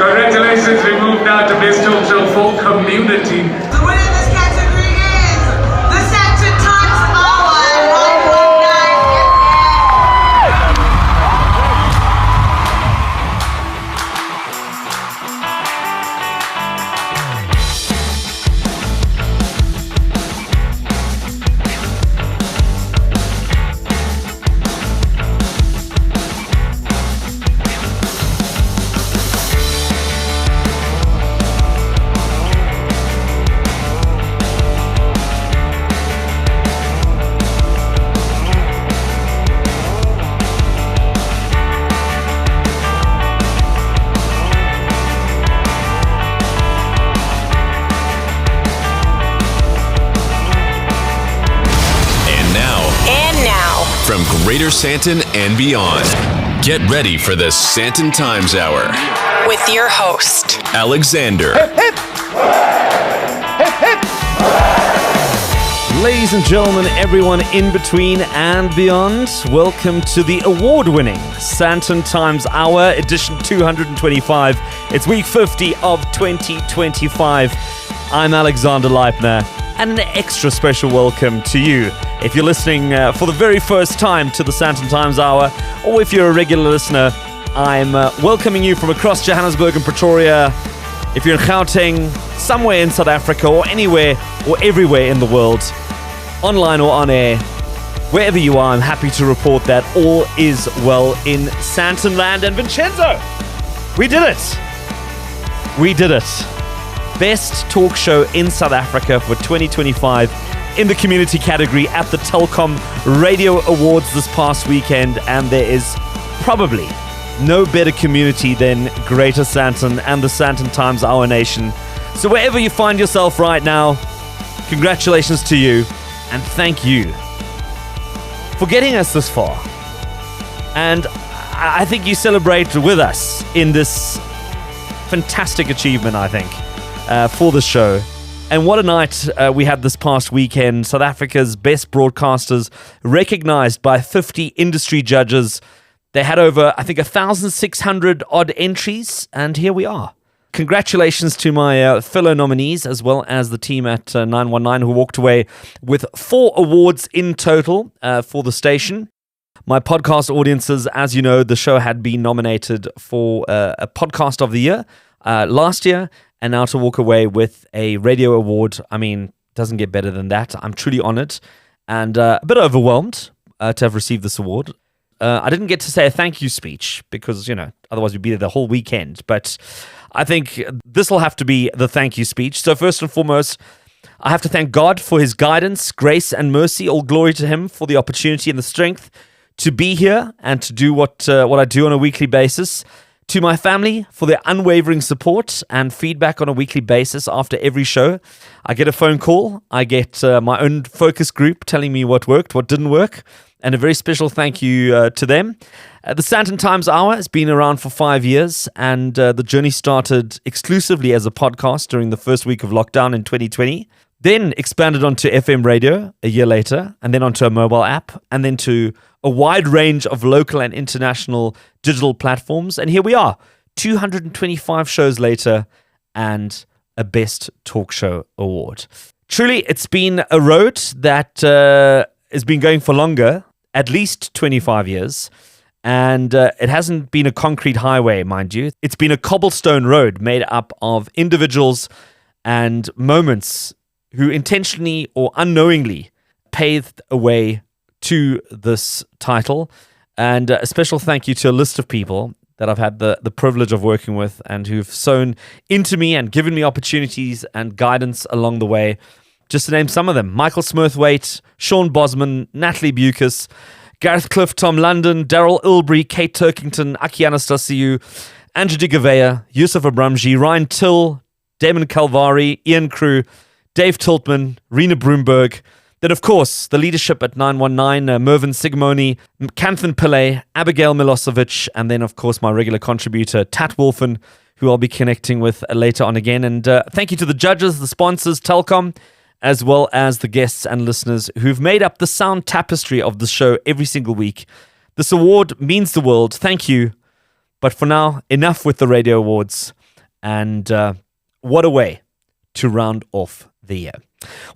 Congratulations, we move now to Best Talk Show for Community. The winner of this category is the Sandton Times Hour at 9:09. From Greater Sandton and beyond, get ready for the Sandton Times Hour with your host, Alexander. Hip, hip. Hip, hip. Ladies and gentlemen, everyone in between and beyond, welcome to the award-winning Sandton Times Hour, edition 225. It's week 50 of 2025. I'm Alexander Leipner, and an extra special welcome to you. If you're listening for the very first time to the Sandton Times Hour, or if you're a regular listener, I'm welcoming you from across Johannesburg and Pretoria. If you're in Gauteng, somewhere in South Africa, or anywhere or everywhere in the world, online or on air, wherever you are, I'm happy to report that all is well in Sandton land. And Vincenzo, we did it. We did it. Best talk show in South Africa for 2025 in the community category at the Telkom Radio Awards this past weekend, and there is probably no better community than Greater Sandton and the Sandton Times Hour Nation. So wherever you find yourself right now, congratulations to you, and thank you for getting us this far. And I think you celebrate with us in this fantastic achievement, I think, for the show. And what a night we had this past weekend. South Africa's best broadcasters recognized by 50 industry judges. They had over, I think, 1,600 odd entries, and here we are. Congratulations to my fellow nominees, as well as the team at 919, who walked away with 4 awards in total for the station. My podcast audiences, as you know, the show had been nominated for a podcast of the year last year, and now to walk away with a radio award, I mean, doesn't get better than that. I'm truly honored and a bit overwhelmed to have received this award. I didn't get to say a thank you speech because, you know, otherwise we'd be there the whole weekend. But I think this will have to be the thank you speech. So first and foremost, I have to thank God for his guidance, grace, and mercy. All glory to him for the opportunity and the strength to be here and to do what I do on a weekly basis. To my family for their unwavering support and feedback on a weekly basis after every show. I get a phone call. I get my own focus group telling me what worked, what didn't work. And a very special thank you to them. The Sandton Times Hour has been around for 5 years, and the journey started exclusively as a podcast during the first week of lockdown in 2020. Then expanded onto FM radio a year later, and then onto a mobile app, and then to a wide range of local and international digital platforms. And here we are, 225 shows later, and a Best Talk Show Award. Truly, it's been a road that has been going for longer, at least 25 years. And it hasn't been a concrete highway, mind you. It's been a cobblestone road made up of individuals and moments who intentionally or unknowingly paved a way to this title. And a special thank you to a list of people that I've had the privilege of working with and who've sown into me and given me opportunities and guidance along the way. Just to name some of them: Michael Smurthwaite, Sean Bosman, Natalie Bucas, Gareth Cliff, Tom London, Daryl Ilbury, Kate Turkington, Aki Anastasiou, Andrew Digavea, Yusuf Abramji, Ryan Till, Damon Calvari, Ian Crew, Dave Tiltman, Rena Broomberg. Then, of course, the leadership at 919, Mervyn Sigmoni, Kanthan Pillay, Abigail Milosevic, and then, of course, my regular contributor, Tat Wolfen, who I'll be connecting with later on again. And thank you to the judges, the sponsors, Telkom, as well as the guests and listeners who've made up the sound tapestry of the show every single week. This award means the world. Thank you. But for now, enough with the radio awards. And what a way to round off the year.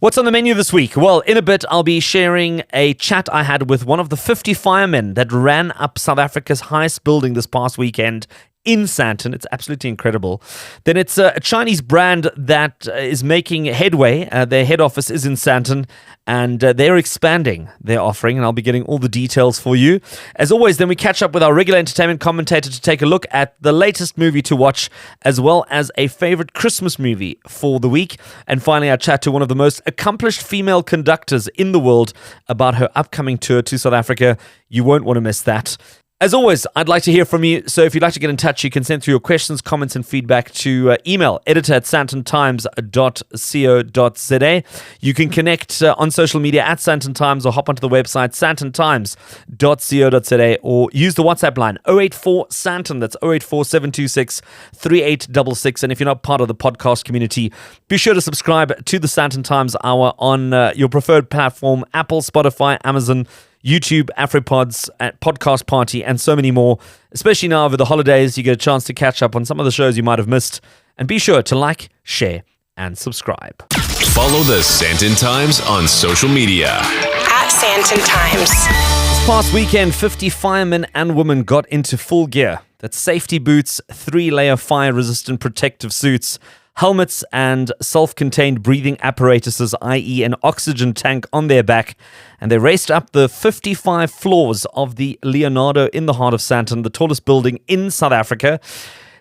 What's on the menu this week? Well, in a bit, I'll be sharing a chat I had with one of the 50 firemen that ran up South Africa's highest building this past weekend in Sandton. It's absolutely incredible. Then it's a Chinese brand that is making headway. Their head office is in Sandton, and they're expanding their offering, and I'll be getting all the details for you. As always, then we catch up with our regular entertainment commentator to take a look at the latest movie to watch, as well as a favorite Christmas movie for the week. And finally, I chat to one of the most accomplished female conductors in the world about her upcoming tour to South Africa. You won't want to miss that. As always, I'd like to hear from you, so if you'd like to get in touch, you can send through your questions, comments, and feedback to email editor@sandtontimes.co.za. You can connect on social media at Sandton Times or hop onto the website sandtontimes.co.za or use the WhatsApp line 084 Sandton, that's 084 726 3866. And if you're not part of the podcast community, be sure to subscribe to the Sandton Times Hour on your preferred platform, Apple, Spotify, Amazon, YouTube, AfroPods, Podcast Party, and so many more. Especially now over the holidays, you get a chance to catch up on some of the shows you might have missed. And be sure to like, share, and subscribe. Follow the Sandton Times on social media. At Sandton Times. This past weekend, 50 firemen and women got into full gear. That's safety boots, 3-layer fire-resistant protective suits, helmets, and self-contained breathing apparatuses, i.e. an oxygen tank on their back. And they raced up the 55 floors of the Leonardo in the heart of Sandton, the tallest building in South Africa.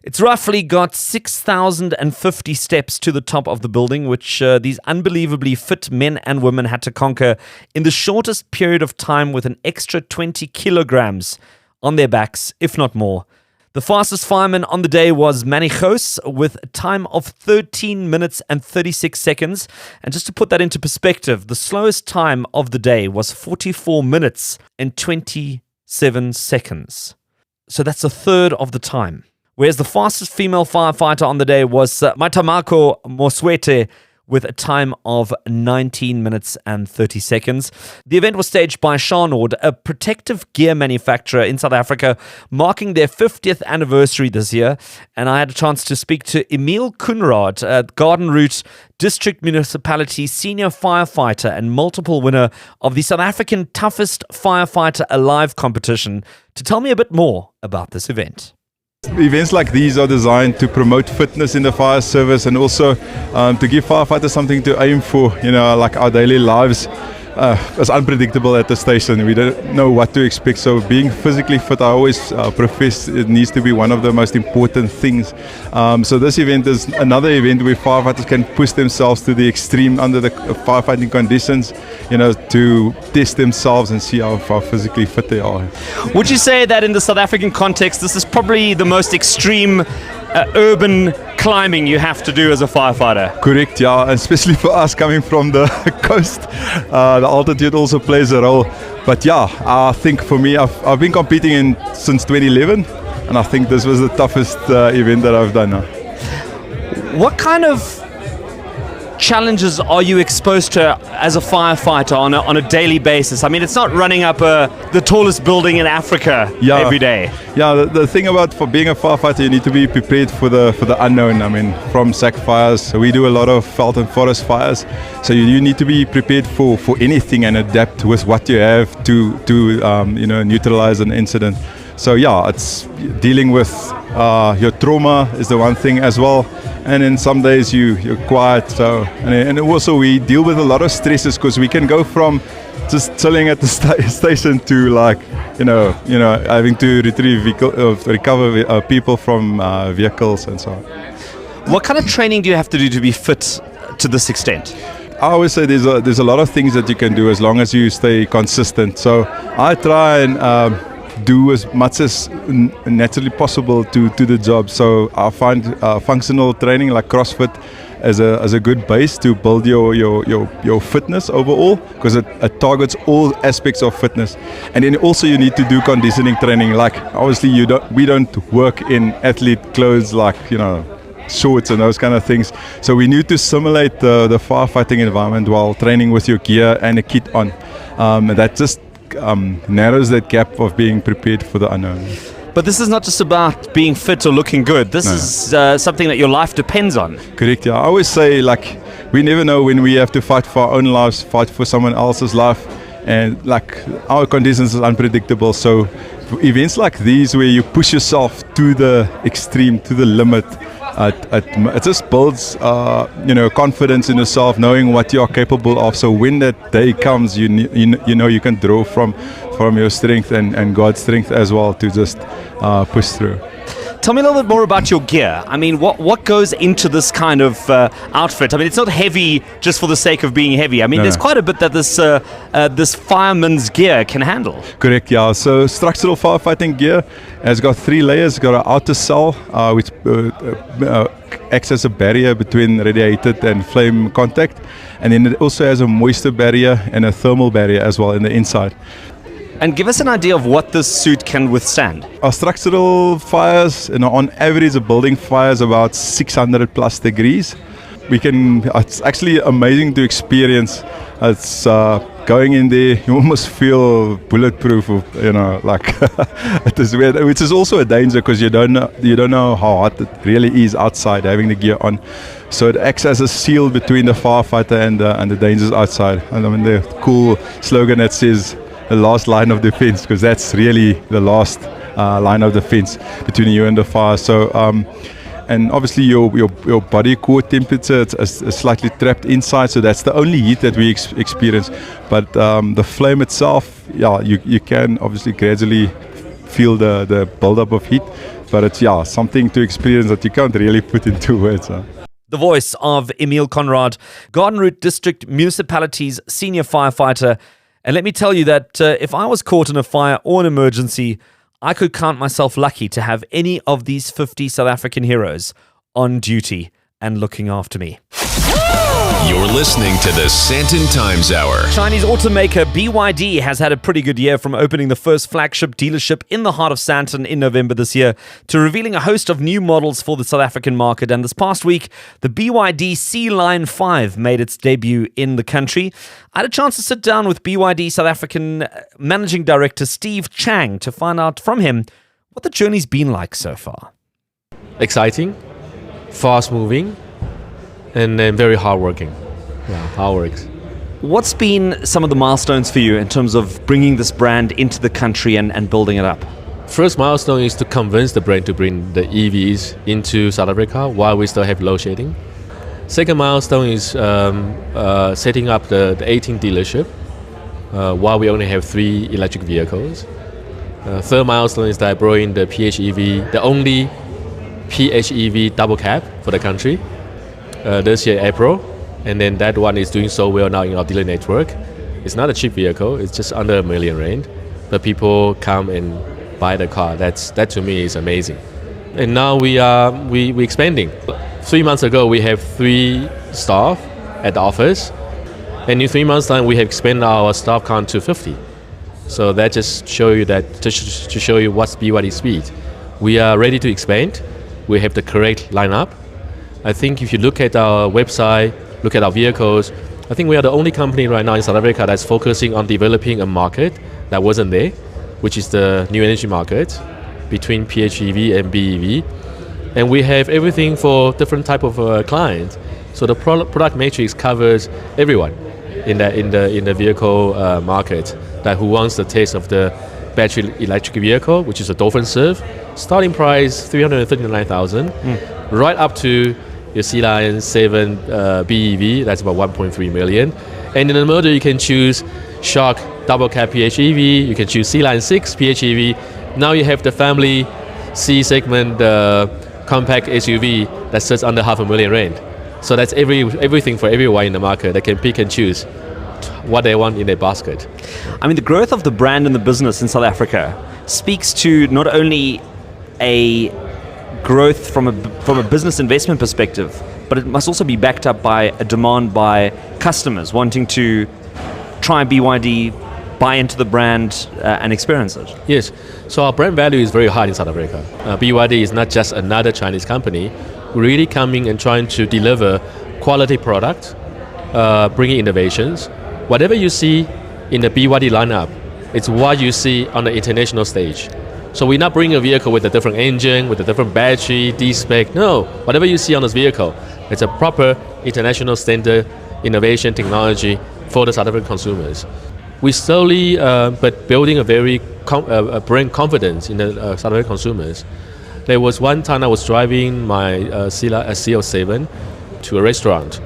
It's roughly got 6,050 steps to the top of the building, which these unbelievably fit men and women had to conquer in the shortest period of time with an extra 20 kilograms on their backs, if not more. The fastest fireman on the day was Manichos with a time of 13 minutes and 36 seconds. And just to put that into perspective, the slowest time of the day was 44 minutes and 27 seconds. So that's a third of the time. Whereas the fastest female firefighter on the day was Matamako Moswete with a time of 19 minutes and 30 seconds. The event was staged by CHARNAUD, a protective gear manufacturer in South Africa, marking their 50th anniversary this year. And I had a chance to speak to Emile Conrad, Route District Municipality senior firefighter and multiple winner of the South African Toughest Firefighter Alive competition, to tell me a bit more about this event. Events like these are designed to promote fitness in the fire service and also to give firefighters something to aim for. Like our daily lives is unpredictable at the station. We don't know what to expect. So being physically fit, I always profess it needs to be one of the most important things. So this event is another event where firefighters can push themselves to the extreme under the firefighting conditions, to test themselves and see how physically fit they are. Would you say that in the South African context, this is probably the most extreme urban climbing you have to do as a firefighter? Correct, yeah, especially for us coming from the coast. The altitude also plays a role. But yeah, I think for me, I've been competing since 2011, and I think this was the toughest event that I've done. What kind of challenges are you exposed to as a firefighter on a daily basis? I mean, it's not running up the tallest building in Africa every day. Yeah, the thing about for being a firefighter, you need to be prepared for the unknown. I mean, from sack fires, we do a lot of veld and forest fires, so you need to be prepared for anything and adapt with what you have to neutralize an incident. So yeah, it's dealing with your trauma is the one thing as well. And then some days you're quiet. So and also we deal with a lot of stresses because we can go from just chilling at the station to having to recover people from vehicles and so on. What kind of training do you have to do to be fit to this extent? I always say there's a lot of things that you can do as long as you stay consistent. So I try and do as much as naturally possible to the job. So I find functional training like CrossFit as a good base to build your fitness overall, because it targets all aspects of fitness. And then also you need to do conditioning training. Like obviously we don't work in athlete clothes like shorts and those kind of things. So we need to simulate the firefighting environment while training with your gear and a kit on. And that just narrows that gap of being prepared for the unknown. But this is not just about being fit or looking good. This is something that your life depends on. Correct, yeah. I always say, like, we never know when we have to fight for our own lives, fight for someone else's life. And, like, our conditions is unpredictable. So events like these where you push yourself to the extreme, to the limit, it just builds, confidence in yourself, knowing what you are capable of. So when that day comes, you know you can draw from your strength and God's strength as well to just push through. Tell me a little bit more about your gear. I mean, what goes into this kind of outfit? I mean, it's not heavy just for the sake of being heavy. I mean, there's quite a bit that this fireman's gear can handle. Correct, yeah. So structural firefighting gear has got 3 layers. It's got an outer cell, which acts as a barrier between radiated and flame contact. And then it also has a moisture barrier and a thermal barrier as well in the inside. And give us an idea of what this suit can withstand. Our structural fires, on average, a building fires about 600 plus degrees. It's actually amazing to experience. It's going in there, you almost feel bulletproof, it is weird, which is also a danger because you don't know how hot it really is outside having the gear on. So it acts as a shield between the firefighter and the dangers outside. And I mean the cool slogan that says the last line of defense, because that's really the last line of defense between you and the fire. So and obviously your body core temperature is slightly trapped inside, so that's the only heat that we experience. But the flame itself, you can obviously gradually feel the build-up of heat, but it's something to experience that you can't really put into words. The voice of Emile Conrad, Route District Municipality's senior firefighter. And let me tell you that if I was caught in a fire or an emergency, I could count myself lucky to have any of these 50 South African heroes on duty and looking after me. You're listening to the Sandton Times Hour. Chinese automaker BYD has had a pretty good year, from opening the first flagship dealership in the heart of Sandton in November this year to revealing a host of new models for the South African market. And this past week, the BYD C-Line 5 made its debut in the country. I had a chance to sit down with BYD South African Managing Director Steve Chang to find out from him what the journey's been like so far. Exciting, fast-moving, and very hardworking. Hard works. What's been some of the milestones for you in terms of bringing this brand into the country and building it up? First milestone is to convince the brand to bring the EVs into South Africa while we still have load shedding. Second milestone is setting up the 18 dealership while we only have 3 electric vehicles. Third milestone is that bringing the PHEV, the only PHEV double cab for the country. This year, April, and then that one is doing so well now in our dealer network. It's not a cheap vehicle; it's just under R1 million rand, but people come and buy the car. That to me is amazing. And now we expanding. 3 months ago, we have 3 staff at the office, and in 3 months' time, we have expanded our staff count to 50. So that just show you that to show you what's BYD speed. We are ready to expand. We have the correct lineup. I think if you look at our website, look at our vehicles, I think we are the only company right now in South Africa that's focusing on developing a market that wasn't there, which is the new energy market between PHEV and BEV. And we have everything for different type of clients. So the product matrix covers everyone in the vehicle market that who wants the taste of the battery electric vehicle, which is a Dolphin Surf, starting price 339,000, right up to your C-Line 7 BEV, that's about 1.3 million. And in the model, you can choose Shark double cab PHEV, you can choose C-Line 6 PHEV. Now you have the family C segment compact SUV that sits under R500,000 rand. So that's everything for everyone in the market. They can pick and choose what they want in their basket. I mean, the growth of the brand and the business in South Africa speaks to not only a growth from a business investment perspective, but it must also be backed up by a demand by customers wanting to try BYD, buy into the brand and experience it. Yes, so our brand value is very high in South Africa. BYD is not just another Chinese company. We're really coming and trying to deliver quality products, bringing innovations. Whatever you see in the BYD lineup, it's what you see on the international stage. So we're not bringing a vehicle with a different engine, with a different battery, D-spec. No, whatever you see on this vehicle, it's a proper international standard innovation technology for the South African consumers. We slowly, but building a very brand confidence in the South African consumers. There was one time I was driving my CO7 to a restaurant.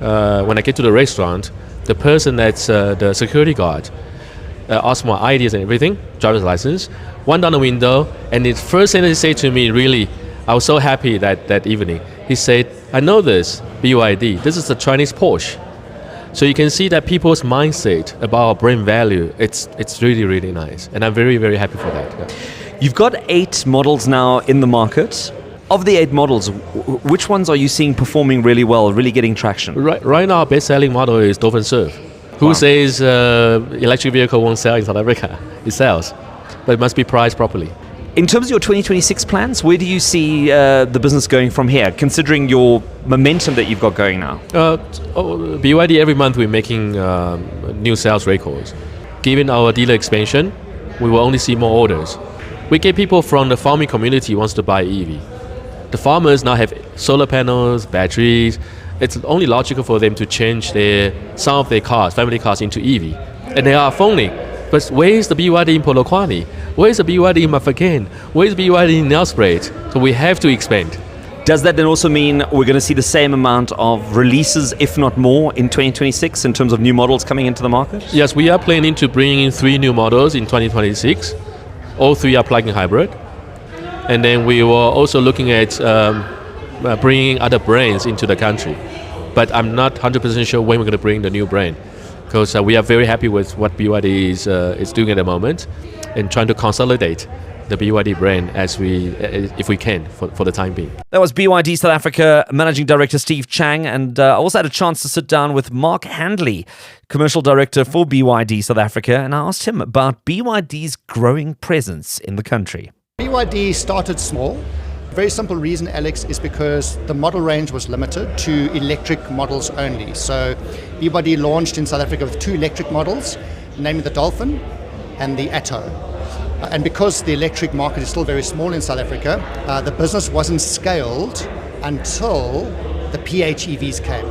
When I get to the restaurant, the person that's the security guard asked my IDs and everything, driver's license, went down the window, and the first thing he said to me, really, I was so happy that evening. He said, I know this, BYD, this is the Chinese Porsche. So you can see that people's mindset about our brand value, it's really, really nice. And I'm very, very happy for that. Yeah. You've got 8 models now in the market. Of the 8 models, which ones are you seeing performing really well, really getting traction? Right now, our best-selling model is Dolphin Surf. Who says electric vehicle won't sell in South Africa? It sells, but it must be priced properly. In terms of your 2026 plans, where do you see the business going from here, considering your momentum that you've got going now? BYD, every month we're making new sales records. Given our dealer expansion, we will only see more orders. We get people from the farming community who wants to buy EV. The farmers now have solar panels, batteries. It's only logical for them to change some of their cars, family cars, into EV. And they are phoning. But where is the BYD in Polokwane? Where is the BYD in Mafeking? Where is BYD in Nelspruit? So we have to expand. Does that then also mean we're going to see the same amount of releases, if not more, in 2026 in terms of new models coming into the market? Yes, we are planning to bring in 3 new models in 2026. All 3 are plug-in hybrid. And then we were also looking at bringing other brands into the country. But I'm not 100% sure when we're going to bring the new brand, because we are very happy with what BYD is doing at the moment and trying to consolidate the BYD brand if we can, for the time being. That was BYD South Africa Managing Director Steve Chang, and I also had a chance to sit down with Mark Handley, Commercial Director for BYD South Africa, and I asked him about BYD's growing presence in the country. BYD started small. Very simple reason, Alex, is because the model range was limited to electric models only. So BYD launched in South Africa with 2 electric models, namely the Dolphin and the Atto. And because the electric market is still very small in South Africa, the business wasn't scaled until the PHEVs came.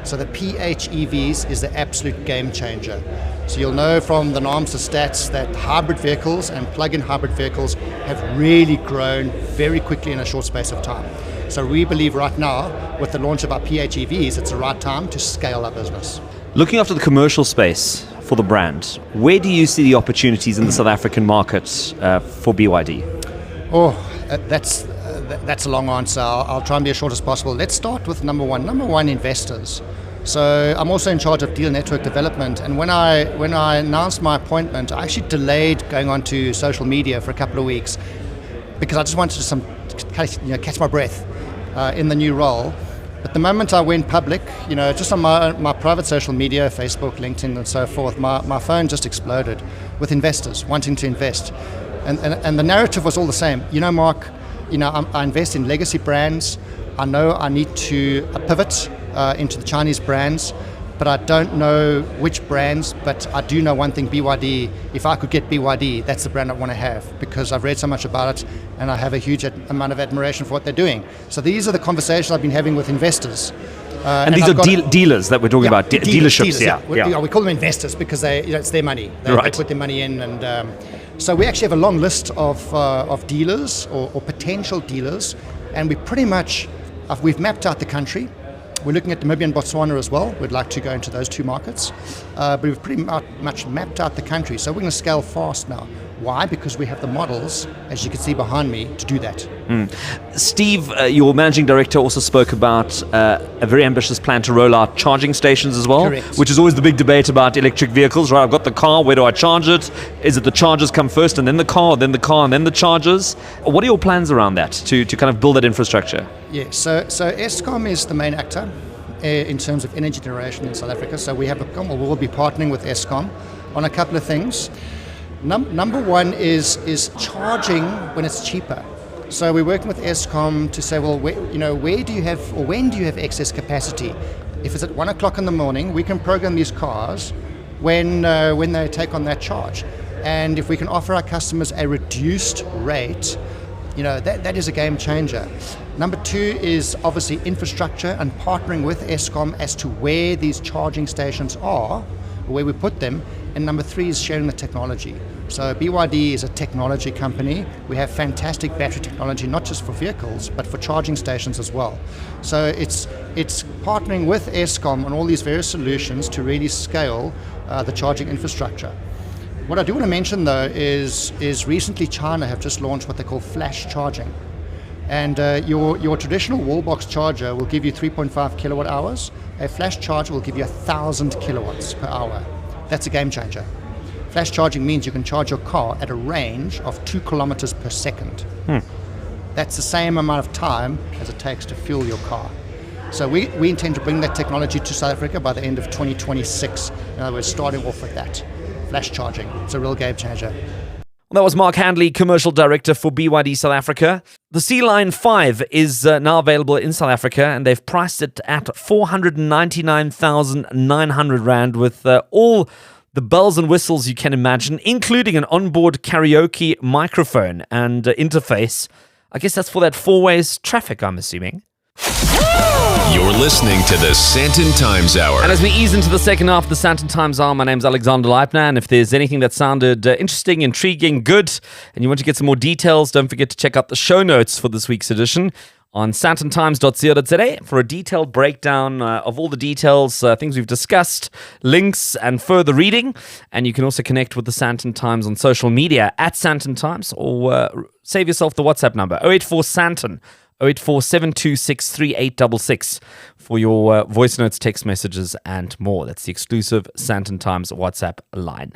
So the PHEVs is the absolute game changer. So you'll know from the NAAMSA stats that hybrid vehicles and plug-in hybrid vehicles have really grown very quickly in a short space of time. So we believe right now, with the launch of our PHEVs, it's the right time to scale our business. Looking after the commercial space for the brand, where do you see the opportunities in the South African markets for BYD? That's a long answer. I'll try and be as short as possible. Let's start with number one. Number one, investors. So I'm also in charge of deal network development, and when I announced my appointment, I actually delayed going onto social media for a couple of weeks because I just wanted to catch my breath in the new role. But the moment I went public, just on my private social media, Facebook, LinkedIn, and so forth, my phone just exploded with investors wanting to invest, and the narrative was all the same. Mark, I invest in legacy brands. I know I need to pivot into the Chinese brands, but I don't know which brands. But I do know one thing: BYD. If I could get BYD, that's the brand I want to have, because I've read so much about it and I have a huge amount of admiration for what they're doing. So these are the conversations I've been having with investors. And these are dealers that we're talking about, dealerships. We call them investors because it's their money. They put their money in, and so we actually have a long list of dealers or potential dealers, and we pretty much we've mapped out the country. We're looking at Namibia and Botswana as well. We'd like to go into those 2 markets, but we've pretty much mapped out the country. So we're going to scale fast now. Why? Because we have the models, as you can see behind me, to do that. Steve, your managing director, also spoke about a very ambitious plan to roll out charging stations as well. Correct. Which is always the big debate about electric vehicles, right? I've got the car, where do I charge it? Is it the chargers come first and then the car, then the car and then the chargers? What are your plans around that to kind of build that infrastructure? Yeah, so Eskom is the main actor in terms of energy generation in South Africa. So we'll be partnering with Eskom on a couple of things. Number one is charging when it's cheaper. So we're working with Eskom to say, well, where do you have, or when do you have excess capacity? If it's at 1 o'clock in the morning, we can program these cars when they take on that charge. And if we can offer our customers a reduced rate, that is a game changer. Number 2 is obviously infrastructure and partnering with Eskom as to where these charging stations are, where we put them. And number 3 is sharing the technology. So BYD is a technology company. We have fantastic battery technology, not just for vehicles, but for charging stations as well. So it's partnering with Eskom on all these various solutions to really scale the charging infrastructure. What I do want to mention though is recently China have just launched what they call flash charging. And your traditional wall box charger will give you 3.5 kilowatt hours. A flash charger will give you 1,000 kilowatts per hour. That's a game changer. Flash charging means you can charge your car at a range of 2 kilometers per second. That's the same amount of time as it takes to fuel your car. So we intend to bring that technology to South Africa by the end of 2026. In other words, starting off with that. Flash charging. It's a real game changer. Well, that was Mark Handley, Commercial Director for BYD South Africa. The C-Line 5 is now available in South Africa, and they've priced it at 499,900 Rand with all the bells and whistles you can imagine, including an onboard karaoke microphone and interface. I guess that's for that four-ways traffic, I'm assuming. You're listening to the Sandton Times Hour. And as we ease into the second half of the Sandton Times Hour, my name's Alexander Leipner, and if there's anything that sounded interesting, intriguing, good, and you want to get some more details, don't forget to check out the show notes for this week's edition on sandtontimes.co.za for a detailed breakdown of all the details, things we've discussed, links, and further reading. And you can also connect with the Sandton Times on social media at Sandton Times, or save yourself the WhatsApp number 084 Sandton 084-726-3866 for your voice notes, text messages, and more. That's the exclusive Sandton Times WhatsApp line.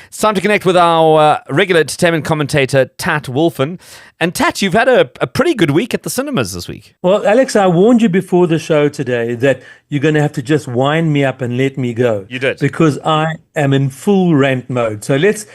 It's time to connect with our regular entertainment commentator, Tat Wolfen. And Tat, you've had a pretty good week at the cinemas this week. Well, Alex, I warned you before the show today that you're going to have to just wind me up and let me go. You did. Because I am in full rant mode. So let's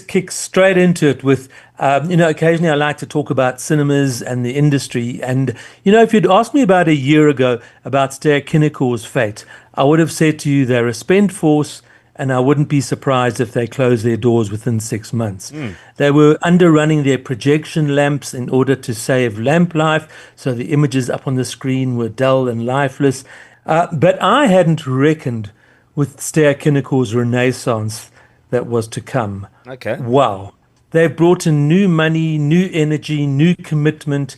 kick straight into it with, occasionally I like to talk about cinemas and the industry. And, if you'd asked me about a year ago about Stair Kinnekor's fate, I would have said to you they're a spent force, and I wouldn't be surprised if they close their doors within 6 months. They were underrunning their projection lamps in order to save lamp life, so the images up on the screen were dull and lifeless. But I hadn't reckoned with Stair Kinnekor's renaissance that was to come. Okay. Wow. They've brought in new money, new energy, new commitment.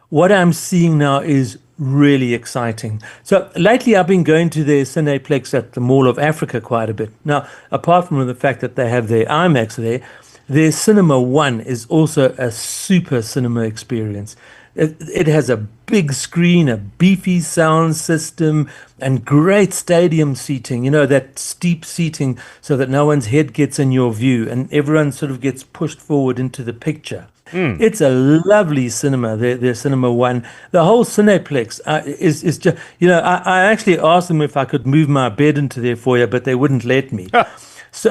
What I'm seeing now is really exciting. So lately I've been going to their Cineplex at the Mall of Africa quite a bit. Now, apart from the fact that they have their IMAX there, their Cinema One is also a super cinema experience. It has a big screen, a beefy sound system, and great stadium seating, that steep seating so that no one's head gets in your view and everyone sort of gets pushed forward into the picture. It's a lovely cinema, their Cinema One. The whole Cineplex is just, I actually asked them if I could move my bed into their foyer, but they wouldn't let me. So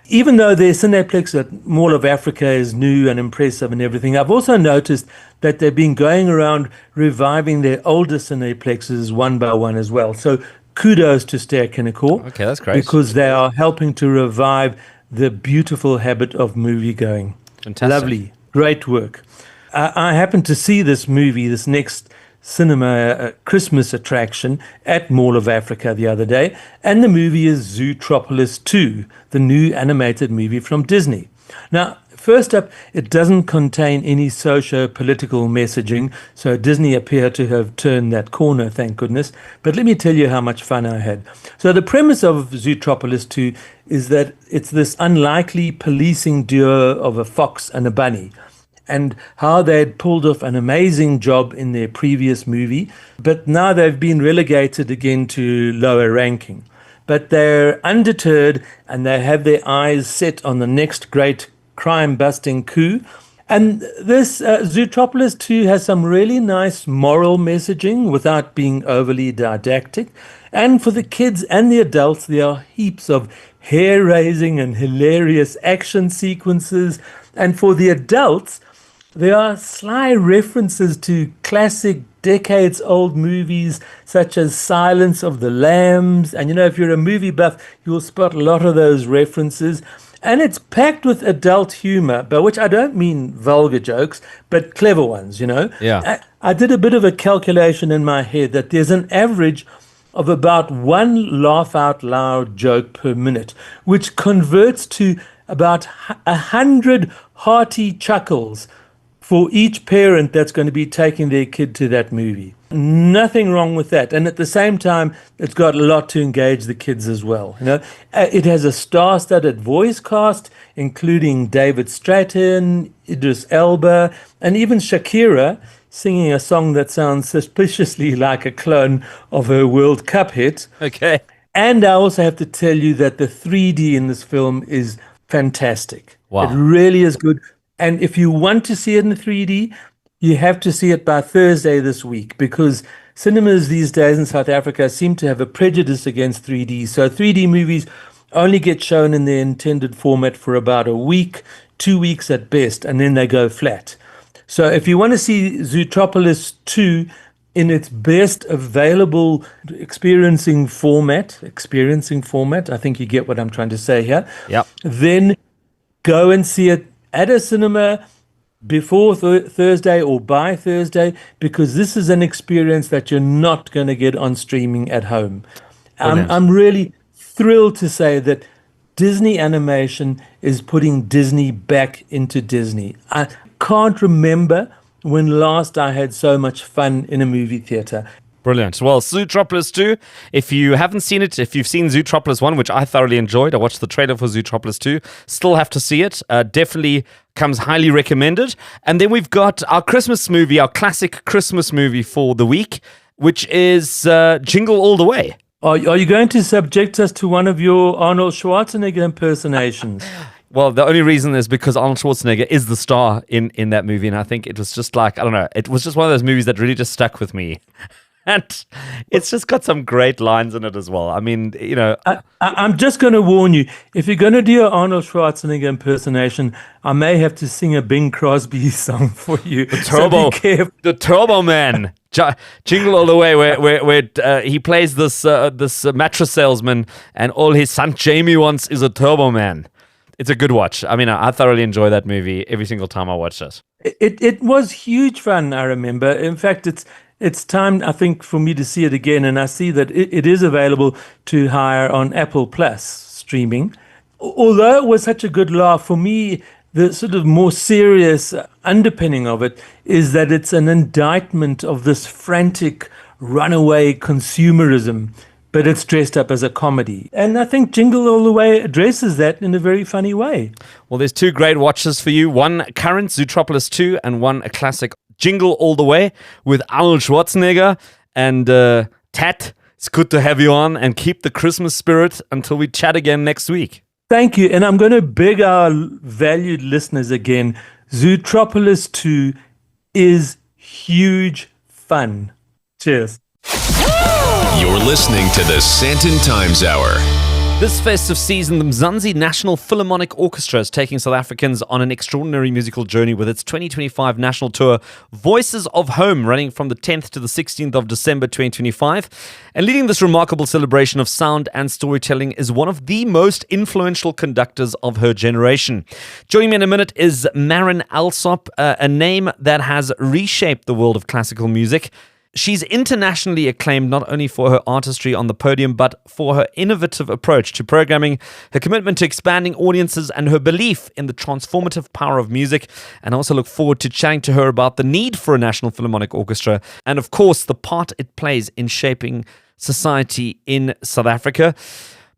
even though their Cineplex at Mall of Africa is new and impressive and everything, I've also noticed that they've been going around reviving their older Cineplexes one by one as well. So kudos to Stair Kinnekor. Okay, that's great. Because they are helping to revive the beautiful habit of movie going. Fantastic. Lovely. Great work. I happened to see this movie, this next cinema Christmas attraction at Mall of Africa the other day, and the movie is Zootropolis 2, the new animated movie from Disney. Now, first up, it doesn't contain any socio-political messaging, so Disney appear to have turned that corner, thank goodness. But let me tell you how much fun I had. So the premise of Zootropolis 2 is that it's this unlikely policing duo of a fox and a bunny, and how they'd pulled off an amazing job in their previous movie, but now they've been relegated again to lower ranking. But they're undeterred, and they have their eyes set on the next great crime-busting coup. And this Zootropolis 2 has some really nice moral messaging without being overly didactic. And for the kids and the adults, there are heaps of hair-raising and hilarious action sequences. And for the adults, there are sly references to classic decades-old movies such as Silence of the Lambs. And, if you're a movie buff, you'll spot a lot of those references. And it's packed with adult humor, by which I don't mean vulgar jokes, but clever ones, you know. Yeah. I did a bit of a calculation in my head that there's an average of about one laugh out loud joke per minute, which converts to about 100 hearty chuckles for each parent that's going to be taking their kid to that movie. Nothing wrong with that. And at the same time, it's got a lot to engage the kids as well. You know, it has a star-studded voice cast, including David Stratton, Idris Elba, and even Shakira singing a song that sounds suspiciously like a clone of her World Cup hit. Okay. And I also have to tell you that the 3D in this film is fantastic. Wow. It really is good. And if you want to see it in 3D, you have to see it by Thursday this week, because cinemas these days in South Africa seem to have a prejudice against 3D. So 3D movies only get shown in their intended format for about a week, 2 weeks at best, and then they go flat. So if you want to see Zootropolis 2 in its best available experiencing format, I think you get what I'm trying to say here, Yep. then go and see it at a cinema before Thursday or by Thursday, because this is an experience that you're not going to get on streaming at home. I'm really thrilled to say that Disney Animation is putting Disney back into Disney. I can't remember when last I had so much fun in a movie theater. Brilliant. Well, Zootropolis 2, if you haven't seen it, if you've seen Zootropolis 1, which I thoroughly enjoyed, I watched the trailer for Zootropolis 2, still have to see it. Definitely comes highly recommended. And then we've got our Christmas movie, our classic Christmas movie for the week, which is Jingle All the Way. Are you going to subject us to one of your Arnold Schwarzenegger impersonations? Well, the only reason is because Arnold Schwarzenegger is the star in that movie. And I think it was just like, I don't know, it was just one of those movies that really just stuck with me. And it's just got some great lines in it as well. I mean, you know... I'm just going to warn you, if you're going to do an Arnold Schwarzenegger impersonation, I may have to sing a Bing Crosby song for you. The Turbo Man. Jingle All the Way, where he plays this mattress salesman, and all his son Jamie wants is a Turbo Man. It's a good watch. I mean, I thoroughly enjoy that movie every single time I watch it. It was huge fun, I remember. In fact, it's time, I think, for me to see it again, and I see that it is available to hire on Apple Plus streaming. Although it was such a good laugh, for me, the sort of more serious underpinning of it is that it's an indictment of this frantic runaway consumerism, but it's dressed up as a comedy. And I think Jingle All the Way addresses that in a very funny way. Well, there's two great watches for you. One current, Zootropolis 2, and one a classic, Jingle All the Way, with Arnold Schwarzenegger. And Tat, it's good to have you on, and keep the Christmas spirit until we chat again next week. Thank you. And I'm going to beg our valued listeners again, Zootropolis 2 is huge fun. Cheers. You're listening to the Sandton Times Hour. This festive season, the Mzansi National Philharmonic Orchestra is taking South Africans on an extraordinary musical journey with its 2025 national tour, Voices of Home, running from the 10th to the 16th of December 2025. And leading this remarkable celebration of sound and storytelling is one of the most influential conductors of her generation. Joining me in a minute is Marin Alsop, a name that has reshaped the world of classical music. She's internationally acclaimed not only for her artistry on the podium, but for her innovative approach to programming, her commitment to expanding audiences, and her belief in the transformative power of music. And I also look forward to chatting to her about the need for a National Philharmonic Orchestra and, of course, the part it plays in shaping society in South Africa.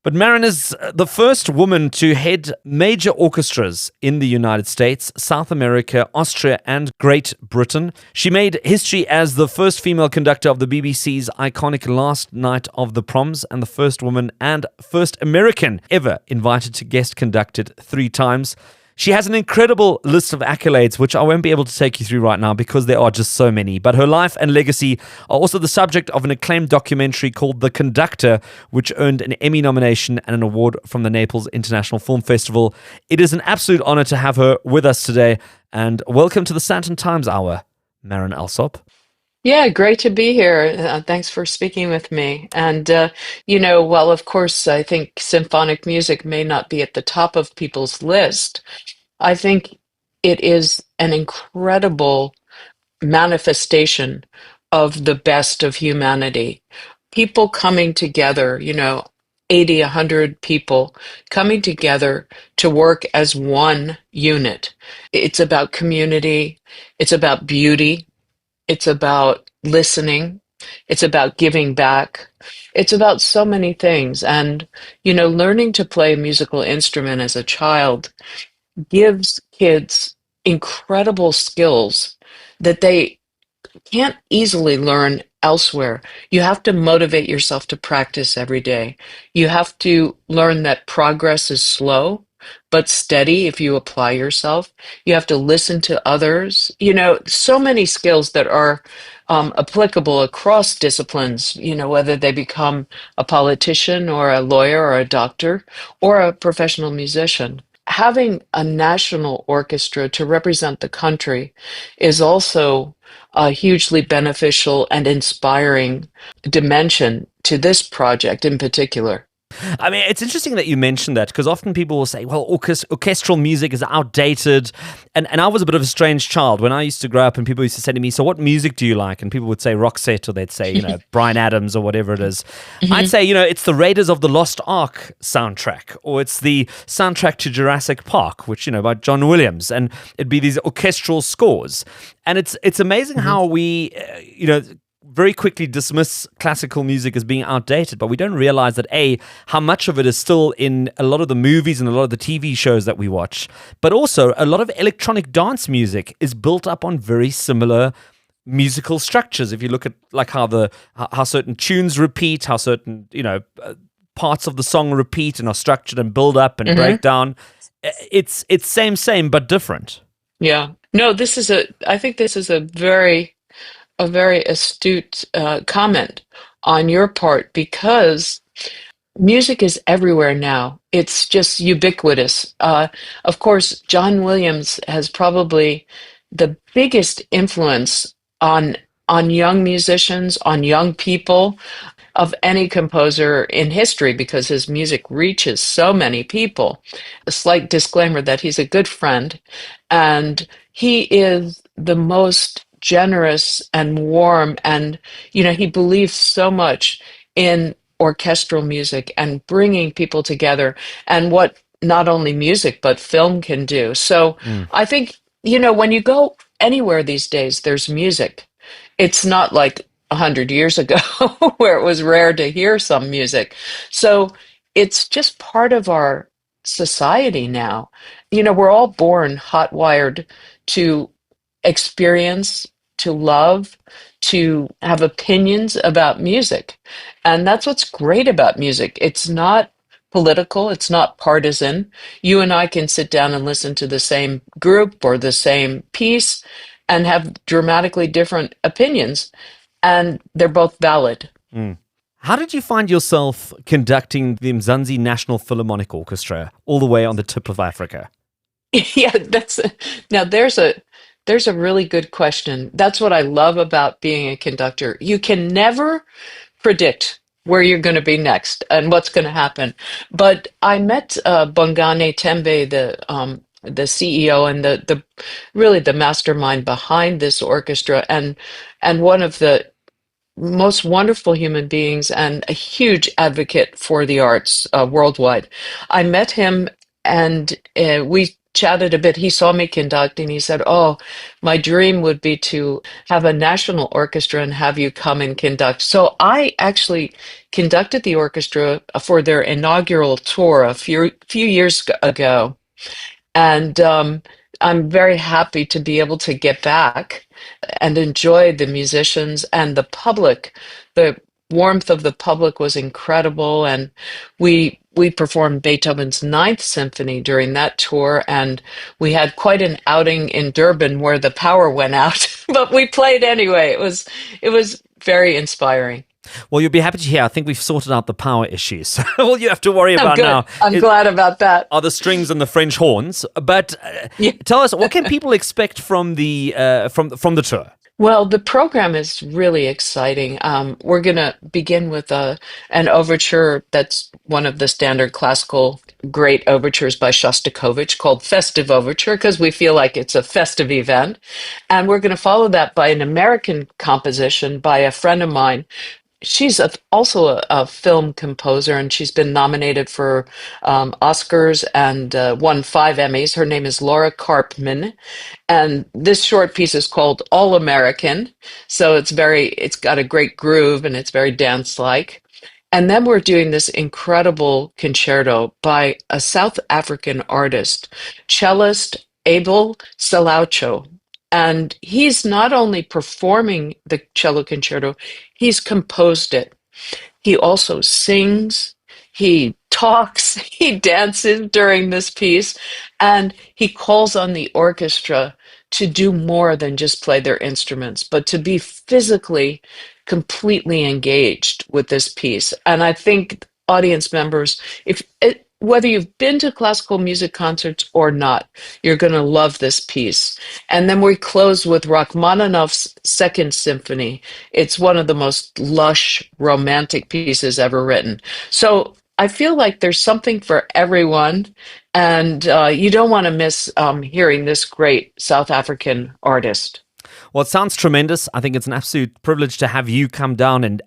But Marin is the first woman to head major orchestras in the United States, South America, Austria, and Great Britain. She made history as the first female conductor of the BBC's iconic Last Night of the Proms, and the first woman and first American ever invited to guest conduct it 3 times. She has an incredible list of accolades, which I won't be able to take you through right now because there are just so many. But her life and legacy are also the subject of an acclaimed documentary called The Conductor, which earned an Emmy nomination and an award from the Naples International Film Festival. It is an absolute honor to have her with us today. And welcome to the Sandton Times Hour, Marin Alsop. Yeah, great to be here. Thanks for speaking with me. And, well, of course, I think symphonic music may not be at the top of people's list. I think it is an incredible manifestation of the best of humanity. People coming together, 80, 100 people coming together to work as one unit. It's about community, it's about beauty, it's about listening, it's about giving back. It's about so many things. And, learning to play a musical instrument as a child gives kids incredible skills that they can't easily learn elsewhere. You have to motivate yourself to practice every day. You have to learn that progress is slow but steady if you apply yourself. You have to listen to others. So many skills that are applicable across disciplines, whether they become a politician or a lawyer or a doctor or a professional musician. Having a national orchestra to represent the country is also a hugely beneficial and inspiring dimension to this project in particular. I mean, it's interesting that you mentioned that, because often people will say, well, orchestral music is outdated. And I was a bit of a strange child when I used to grow up, and people used to say to me, so what music do you like? And people would say Roxette, or they'd say, Bryan Adams, or whatever it is. I'd say, it's the Raiders of the Lost Ark soundtrack, or it's the soundtrack to Jurassic Park, which, by John Williams. And it'd be these orchestral scores. And it's amazing how we, very quickly dismiss classical music as being outdated, but we don't realize that how much of it is still in a lot of the movies and a lot of the TV shows that we watch, but also a lot of electronic dance music is built up on very similar musical structures. If you look at like how certain tunes repeat, how certain parts of the song repeat and are structured and build up and break down, it's same but different. Yeah, no, I think this is a very astute comment on your part, because music is everywhere now. It's just ubiquitous. Of course, John Williams has probably the biggest influence on young musicians, on young people, of any composer in history, because his music reaches so many people. A slight disclaimer that he's a good friend, and he is the most generous and warm, and he believes so much in orchestral music and bringing people together, and what not only music but film can do. So I think when you go anywhere these days, there's music. It's not like 100 years ago where it was rare to hear some music. So it's just part of our society now. We're all born hot-wired to experience, to love, to have opinions about music. And that's what's great about music. It's not political, it's not partisan. You and I can sit down and listen to the same group or the same piece and have dramatically different opinions, and they're both valid. How did you find yourself conducting the Mzansi National Philharmonic Orchestra all the way on the tip of Africa? Yeah, there's a really good question. That's what I love about being a conductor. You can never predict where you're going to be next and what's going to happen. But I met Bongane Tembe, the CEO and the really the mastermind behind this orchestra, and one of the most wonderful human beings and a huge advocate for the arts worldwide. I met him, and we chatted a bit. He saw me conduct, and he said, "Oh, my dream would be to have a national orchestra and have you come and conduct." So I actually conducted the orchestra for their inaugural tour a few years ago. And I'm very happy to be able to get back and enjoy the musicians and the public. The warmth of the public was incredible, and we performed Beethoven's Ninth Symphony during that tour, and we had quite an outing in Durban where the power went out, but we played anyway. It was very inspiring. Well, you'll be happy to hear, I think we've sorted out the power issues. So all you have to worry about now I'm glad about that. Are the strings and the French horns. But tell us, what can people expect from the tour? Well, the program is really exciting. We're going to begin with an overture that's one of the standard classical great overtures by Shostakovich called Festive Overture because we feel like it's a festive event. And we're going to follow that by an American composition by a friend of mine. She's also a film composer, and she's been nominated for Oscars and won 5 Emmys. Her name is Laura Karpman, and this short piece is called All American. So it's got a great groove, and it's very dance-like. And then we're doing this incredible concerto by a South African artist, cellist Abel Salaucho. And he's not only performing the cello concerto, he's composed it. He also sings, he talks, he dances during this piece, and he calls on the orchestra to do more than just play their instruments, but to be physically completely engaged with this piece. And I think audience members, whether you've been to classical music concerts or not, you're going to love this piece. And then we close with Rachmaninoff's Second Symphony. It's one of the most lush, romantic pieces ever written. So I feel like there's something for everyone, and you don't want to miss hearing this great South African artist. Well, it sounds tremendous. I think it's an absolute privilege to have you come down and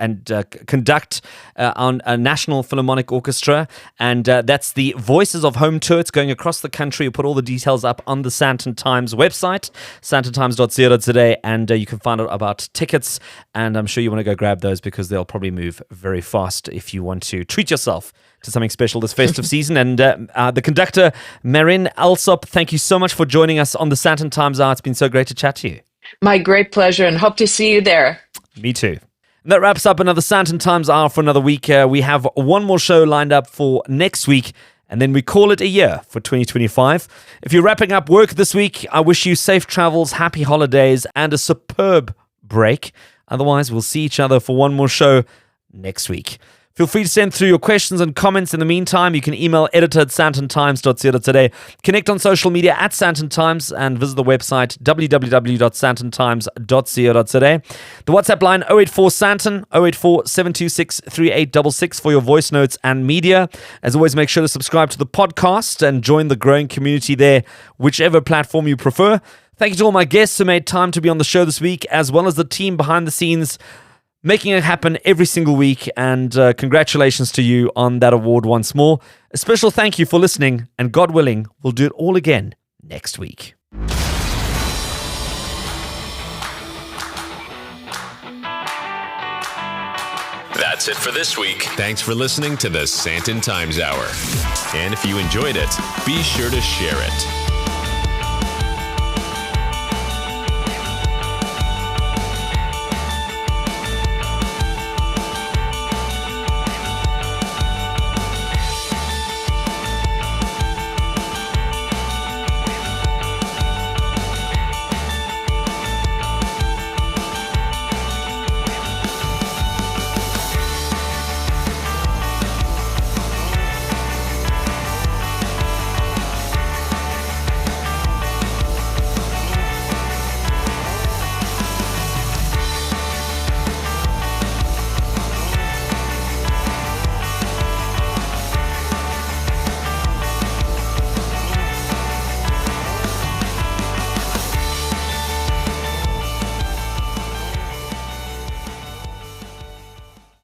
conduct on a National Philharmonic Orchestra. And that's the Voices of Home tour. It's going across the country. We'll put all the details up on the Sandton Times website, sandtontimes.co.za, and you can find out about tickets. And I'm sure you want to go grab those because they'll probably move very fast if you want to treat yourself to something special this festive season. And the conductor, Marin Alsop, thank you so much for joining us on the Sandton Times Hour. It's been so great to chat to you. My great pleasure, and hope to see you there. Me too. And that wraps up another Sandton Times Hour for another week. We have one more show lined up for next week, and then we call it a year for 2025. If you're wrapping up work this week, I wish you safe travels, happy holidays, and a superb break. Otherwise, we'll see each other for one more show next week. Feel free to send through your questions and comments. In the meantime, you can email editor@sandtontimes.co.za, connect on social media @Sandton Times, and visit the website www.sandtontimes.co.za. The WhatsApp line 084 Sandton 084 726 3866 for your voice notes and media. As always, make sure to subscribe to the podcast and join the growing community there, whichever platform you prefer. Thank you to all my guests who made time to be on the show this week, as well as the team behind the scenes making it happen every single week, and congratulations to you on that award once more. A special thank you for listening, and God willing, we'll do it all again next week. That's it for this week. Thanks for listening to the Sandton Times Hour. And if you enjoyed it, be sure to share it.